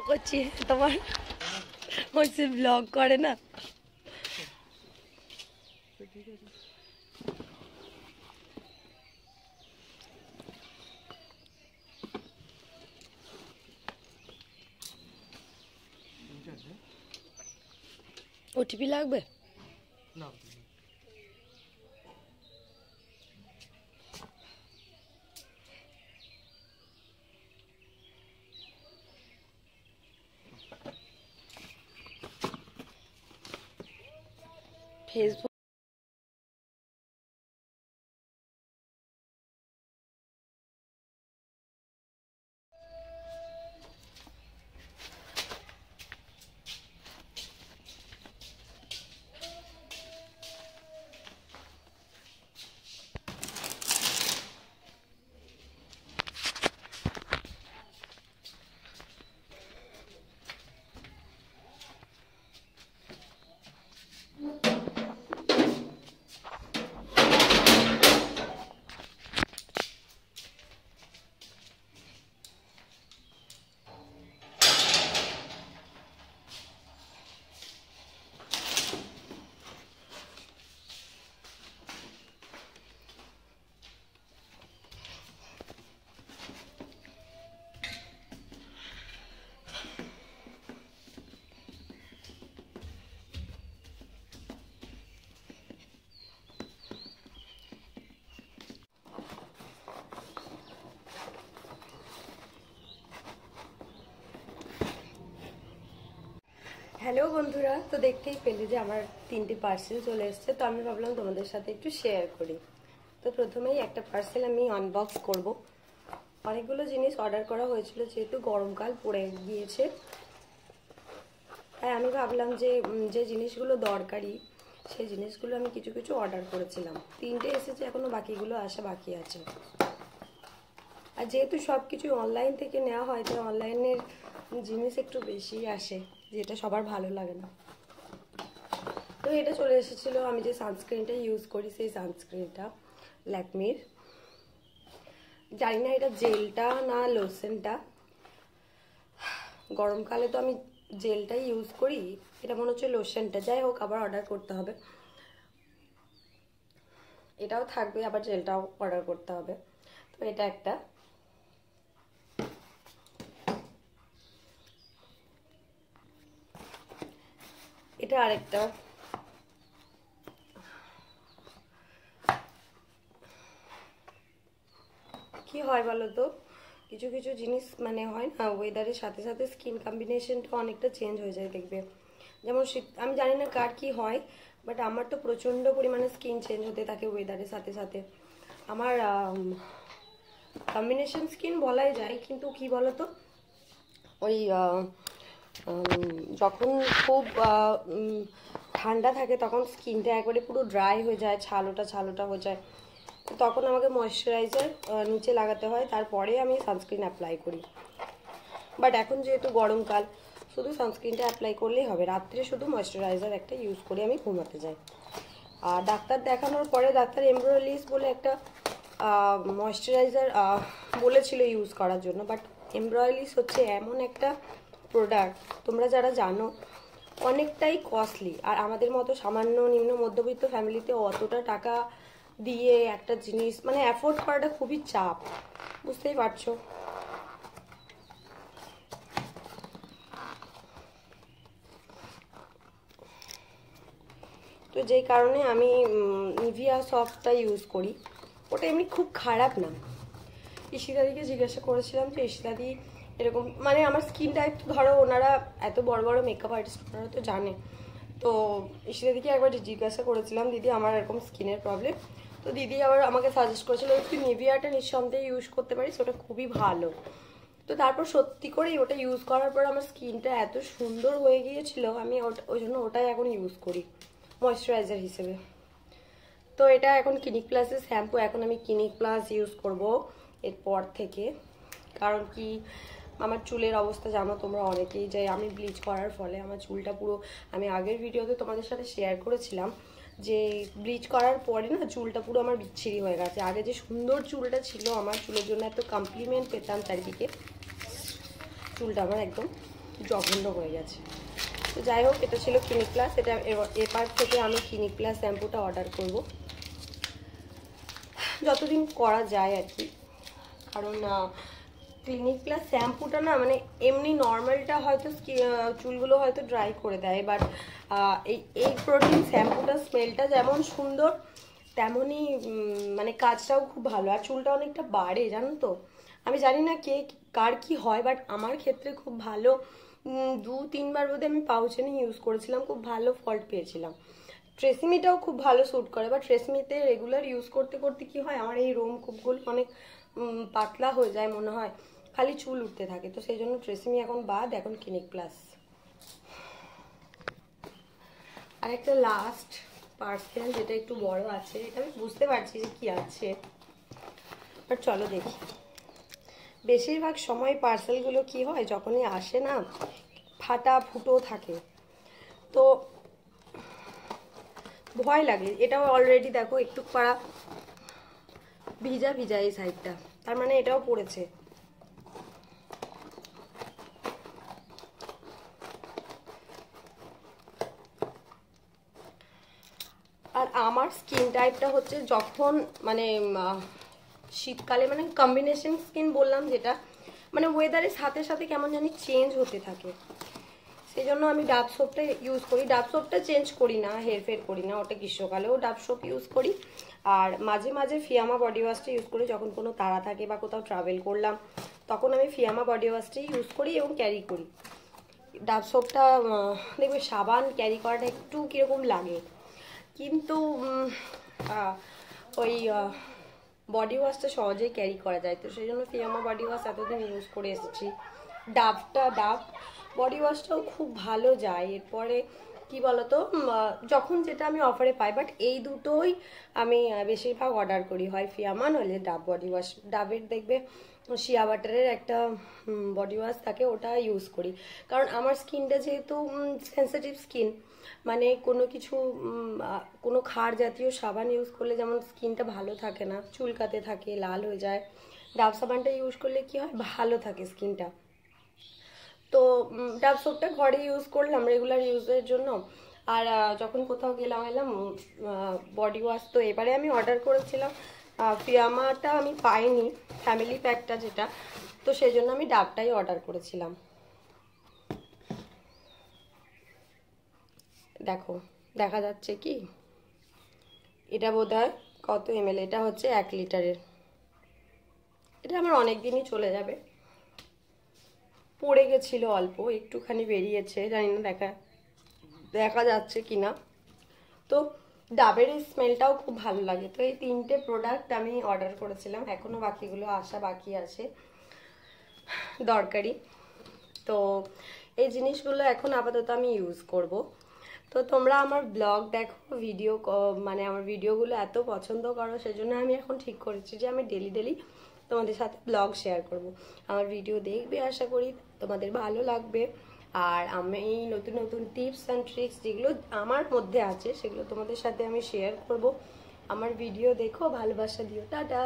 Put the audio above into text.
করছি তোমার হচ্ছে ব্লগ করে না ওটিপি লাগবে না ফেসবুক হ্যালো বন্ধুরা, তো দেখতেই পেলে যে আমার 3টি পার্সেল চলে এসেছে। তো আমি ভাবলাম তোমাদের সাথে একটু শেয়ার করি। তো প্রথমেই একটা পার্সেল আমি আনবক্স করব। অনেকগুলো জিনিস অর্ডার করা হয়েছিল, যেহেতু গরমকাল পড়ে গিয়েছে, তাই আমি ভাবলাম যে যে জিনিসগুলো দরকারি সেই জিনিসগুলো আমি কিছু কিছু অর্ডার করেছিলাম। 3টে এসেছে, এখনো বাকিগুলো আসা বাকি আছে। আর যেহেতু সব কিছু অনলাইন থেকে নেওয়া হয়, তাই অনলাইনের জিনিস একটু বেশি আসে, যেটা সবার ভালো লাগে না। তো এটা চলে এসেছিল আমি যে সানস্ক্রিনটা ইউজ করি, সেই সানস্ক্রিনটা ল্যাকমির। জানি না এটা জেলটা না লোশনটা। গরমকালে তো আমি জেলটাই ইউজ করি, এটা মনে হচ্ছে লোশনটা। যাই হোক, আবার অর্ডার করতে হবে। এটাও থাকবে, আবার জেলটাও অর্ডার করতে হবে। তো এটা একটা। এটা আরেকটা। কি হয় বলো তো, কিছু কিছু জিনিস মানে হয় না, ওয়েদারের সাথে সাথে স্কিন কম্বিনেশনটা অনেকটা চেঞ্জ হয়ে যায় দেখবে। যেমন শীত, আমি জানি না কার কি হয়, বাট আমার তো প্রচণ্ড পরিমাণে স্কিন চেঞ্জ হতে থাকে ওয়েদারের সাথে সাথে। আমার কম্বিনেশন স্কিন বলাই যায়, কিন্তু কি বলো তো, ওই যখন খুব ঠান্ডা থাকে তখন স্কিনটা একবারে পুরো ড্রাই হয়ে যায়, ছালোটা ছালোটা হয়ে যায়। তখন আমাকে ময়শ্চারাইজার নিচে লাগাতে হয়, তারপরে আমি সানস্ক্রিন অ্যাপ্লাই করি। বাট এখন যেহেতু গরমকাল, শুধু সানস্ক্রিনটা অ্যাপ্লাই করলেই হবে। রাত্রে শুধু ময়শ্চারাইজার একটা ইউজ করে আমি ঘুমাতে যাই। আর ডাক্তার দেখানোর পরে ডাক্তার এমব্রোলিস বলে একটা ময়শ্চারাইজার বলেছিল ইউজ করার জন্য। বাট এমব্রোলিস হচ্ছে এমন একটা প্রোডাক্ট, তোমরা যারা জানো, অনেকটাই কস্টলি। আর আমাদের মতো সামান্য নিম্ন মধ্যবিত্ত ফ্যামিলিতে অতটা টাকা দিয়ে একটা জিনিস মানে অ্যাফোর্ড করাটা খুবই চাপ, বুঝতেই পারছো। তো যেই কারণে আমি নিভিয়া সফটটা ইউজ করি। ওটা এমনি খুব খারাপ না। ইশিতাদিকে জিজ্ঞাসা করেছিলাম যে ইশিতাদি এরকম, মানে আমার স্কিন টাইপ তো ধরো, ওনারা এত বড় বড় মেকআপ আর্টিস্ট, ওনারা তো জানে। তো ইশিতাদিকে একবার জিজ্ঞাসা করেছিলাম, দিদি আমার এরকম স্কিনের প্রবলেম। তো দিদি আবার আমাকে সাজেস্ট করেছিল তুই নিভিয়াটা নিঃসন্দেহে ইউজ করতে পারিস, ওটা খুবই ভালো। তো তারপর সত্যি করেই ওটা ইউজ করার পর আমার স্কিনটা এত সুন্দর হয়ে গিয়েছিল, আমি ওই জন্য ওটাই এখন ইউজ করি ময়শ্চারাইজার হিসেবে। তো এটা এখন ক্লিনিক প্লাসের শ্যাম্পু, এখন আমি ক্লিনিক প্লাস ইউজ করব এরপর থেকে। কারণ কি, আমার চুলের অবস্থা জানো তোমরা অনেকেই, যে আমি ব্লিচ করার ফলে আমার চুলটা পুরো, আমি আগের ভিডিওতে তোমাদের সাথে শেয়ার করেছিলাম যে ব্লিচ করার পরে না চুলটা পুরো আমার বিচ্ছিরি হয়ে গেছে। আগে যে সুন্দর চুলটা ছিল, আমার চুলের জন্য এত কমপ্লিমেন্ট পেতাম চারিদিকে, চুলটা আমার একদম জঘন্য হয়ে গেছে। তো যাই হোক, এটা ছিল ক্লিনিক প্লাস। এটা এবার থেকে আমি ক্লিনিক প্লাস শ্যাম্পুটা অর্ডার করব, যতদিন করা যায় আর কি। কারণ ক্লিনিক প্লাস শ্যাম্পুটা না, মানে এমনি নর্মালটা হয়তো চুলগুলো হয়তো ড্রাই করে দেয়, বাট এই প্রোটিন শ্যাম্পুটা স্মেলটা যেমন সুন্দর তেমনই মানে কাজটাও খুব ভালো, আর চুলটা অনেকটা বাড়ে, জানো তো। আমি জানি না কার কি হয়, বাট আমার ক্ষেত্রে খুব ভালো। 2-3 বার বোধহয় আমি পাউচেনি ইউজ করেছিলাম, খুব ভালো ফল্ট পেয়েছিলাম। ট্রেসিমিটাও খুব ভালো স্যুট করে, বাট ট্রেসিমিতে রেগুলার ইউজ করতে করতে কি হয়, আমার এই রোমকূপগুলো অনেক পাতলা হয়ে যায় মনে হয়, খালি চুল উঠতে থাকে। তো সেই জন্য ট্রেসিমি এখন বাদ, এখন ক্লিনিক প্লাস। আর একটা লাস্ট পার্সেল, যেটা একটু বড় আছে, এটা আমি বুঝতে পারছি যে কি আছে, বাট চলো দেখি। বেশিরভাগ সময় পার্সেলগুলো কি হয়, যখনই আসে না, ফাটা ফুটো থাকে, তো ভয় লাগে। এটাও অলরেডি দেখো একটু পাড়া ভিজা ভিজা এই সাইডটা, তার মানে এটাও পড়েছে। আর আমার স্কিন টাইপটা হচ্ছে, যখন মানে শীতকালে, মানে কম্বিনেশন স্কিন বললাম যেটা, মানে ওয়েদারের সাথে সাথে কেমন জানি চেঞ্জ হতে থাকে, সেই জন্য আমি ডাব সোপটা ইউজ করি। ডাব সোপটা চেঞ্জ করি না, হেরফের করি না, ওটা গ্রীষ্মকালেও ডাব সোপ ইউজ করি। আর মাঝে মাঝে ফিয়ামা বডি ওয়াশটা ইউজ করি, যখন কোনো তাড়া থাকে বা কোথাও ট্রাভেল করলাম, তখন আমি ফিয়ামা বডি ওয়াশটাই ইউজ করি এবং ক্যারি করি। ডাব সোপটা দেখবে সাবান ক্যারি করাটা একটু কীরকম লাগে, কিন্তু ওই বডি ওয়াশটা সহজেই ক্যারি করা যায়, তো সেই জন্য ফিয়ামা বডি ওয়াশ এতদিন ইউজ করে এসেছি। ডাব বডি ওয়াশটাও খুব ভালো যায়। এরপরে কি বলতো, যখন যেটা আমি অফারে পাই, বাট এই দুটোই আমি বেশিরভাগ অর্ডার করি, হয় ফিয়ামা নইলে ডাব বডি ওয়াশ। ডাবের দেখবে শিয়া বাটারের একটা বডি ওয়াশ থাকে, ওটা ইউজ করি। কারণ আমার স্কিনটা যেহেতু সেন্সিটিভ স্কিন, মানে কোনো কিছু কোনো ক্ষার জাতীয় সাবান ইউজ করলে যেমন স্কিনটা ভালো থাকে না, চুলকাতে থাকে, লাল হয়ে যায়। ডাব সাবানটা ইউজ করলে কি হয়, ভালো থাকে স্কিনটা। তো ডাব সোপটা ঘরে ইউজ করলাম রেগুলার ইউজের জন্য। আর যখন কোথাও এলাম বডি ওয়াশ, তো এবারে আমি অর্ডার করেছিলাম ফিয়ামাটা, আমি পাইনি ফ্যামিলি প্যাকটা যেটা, তো সেই জন্য আমি ডাবটাই অর্ডার করেছিলাম। দেখো দেখা যাচ্ছে কি, এটা বোধহয় কত ml, এটা হচ্ছে 1 লিটারের। এটা আমার অনেক দিনই চলে যাবে। পড়ে গেছিল অল্প একটুখানি, বেরিয়েছে, জানি না দেখা যাচ্ছে কিনা। তো ডাবের এই স্মেলটাও খুব ভালো লাগে। তো এই 3টে প্রোডাক্ট আমি অর্ডার করেছিলাম, এখনো বাকিগুলো আসা বাকি আছে দরকারি। তো এই জিনিসগুলো এখন আপাতত আমি ইউজ করব। তো তোমরা আমার ব্লগ দেখো, মানে আমার ভিডিওগুলো এত পছন্দ করো, সেজন্য আমি এখন ঠিক করেছি যে আমি ডেলি তোমাদের সাথে ব্লগ শেয়ার করব। আমার ভিডিও দেখবে, আশা করি তোমাদের ভালো লাগবে। আর আমি নতুন নতুন টিপস অ্যান্ড ট্রিক্স যেগুলো আমার মধ্যে আছে, সেগুলো তোমাদের সাথে আমি শেয়ার করব। আমার ভিডিও দেখো, ভালোবাসা দিও, টাটা।